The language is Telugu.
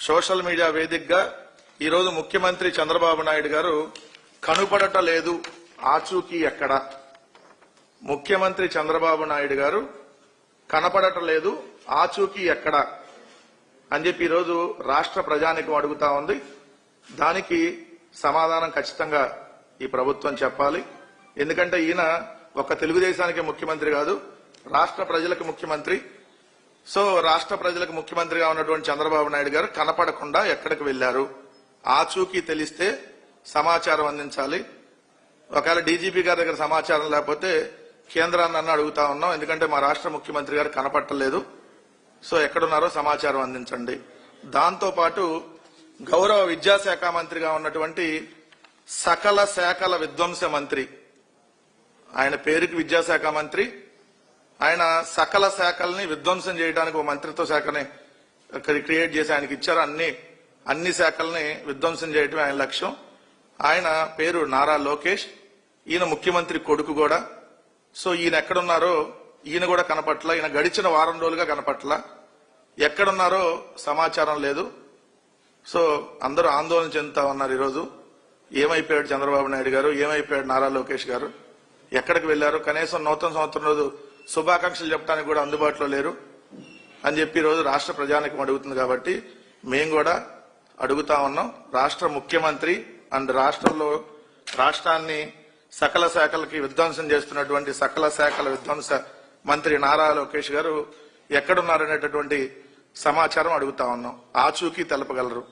సోషల్ మీడియా వేదికగా ఈరోజు ముఖ్యమంత్రి చంద్రబాబు నాయుడు గారు కనుపడటలేదు ఆచూకీ ఎక్కడ. ముఖ్యమంత్రి చంద్రబాబు నాయుడు గారు కనపడటలేదు ఆచూకీ ఎక్కడ అని చెప్పి ఈరోజు రాష్ట్ర ప్రజానికం అడుగుతా ఉంది. దానికి సమాధానం ఖచ్చితంగా ఈ ప్రభుత్వం చెప్పాలి. ఎందుకంటే ఈయన ఒక తెలుగుదేశానికి ముఖ్యమంత్రి కాదు, రాష్ట్ర ప్రజలకు ముఖ్యమంత్రి. సో రాష్ట్ర ప్రజలకు ముఖ్యమంత్రిగా ఉన్నటువంటి చంద్రబాబు నాయుడు గారు కనపడకుండా ఎక్కడికి వెళ్లారు, ఆచూకీ తెలిస్తే సమాచారం అందించాలి. ఒకవేళ డీజీపీ గారి దగ్గర సమాచారం లేకపోతే కేంద్రాన్ని అన్న అడుగుతా ఉన్నాం. ఎందుకంటే మా రాష్ట్ర ముఖ్యమంత్రి గారు కనపట్టలేదు, సో ఎక్కడున్నారో సమాచారం అందించండి. దాంతో పాటు గౌరవ విద్యాశాఖ మంత్రిగా ఉన్నటువంటి సకల శాఖల విధ్వంస మంత్రి, ఆయన పేరుకి విద్యాశాఖ మంత్రి, ఆయన సకల శాఖల్ని విధ్వంసం చేయడానికి ఒక మంత్రిత్వ శాఖని క్రియేట్ చేసి ఆయనకి ఇచ్చారు. అన్ని శాఖల్ని విధ్వంసం చేయటమే ఆయన లక్ష్యం. ఆయన పేరు నారా లోకేష్, ఈయన ముఖ్యమంత్రి కొడుకు కూడా. సో ఈయన ఎక్కడున్నారో ఈయన కూడా కనపట్ల, ఈయన గడిచిన వారం రోజులుగా కనపట్ల, ఎక్కడున్నారో సమాచారం లేదు. సో అందరూ ఆందోళన చెందుతా ఉన్నారు. ఈరోజు ఏమైపోయాడు చంద్రబాబు నాయుడు గారు, ఏమైపోయాడు నారా లోకేష్ గారు, ఎక్కడికి వెళ్లారు, కనీసం నూతన సంవత్సరం రోజు శుభాకాంక్షలు చెప్పడానికి కూడా అందుబాటులో లేరు అని చెప్పి ఈరోజు రాష్ట్ర ప్రజానికం అడుగుతుంది. కాబట్టి మేము కూడా అడుగుతా ఉన్నాం. రాష్ట్ర ముఖ్యమంత్రి అండ్ రాష్ట్రాన్ని సకల శాఖలకి విధ్వంసం చేస్తున్నటువంటి సకల శాఖల విధ్వంస మంత్రి నారా లోకేష్ గారు ఎక్కడున్నారనేటటువంటి సమాచారం అడుగుతా ఉన్నాం. ఆచూకీ తెలపగలరు.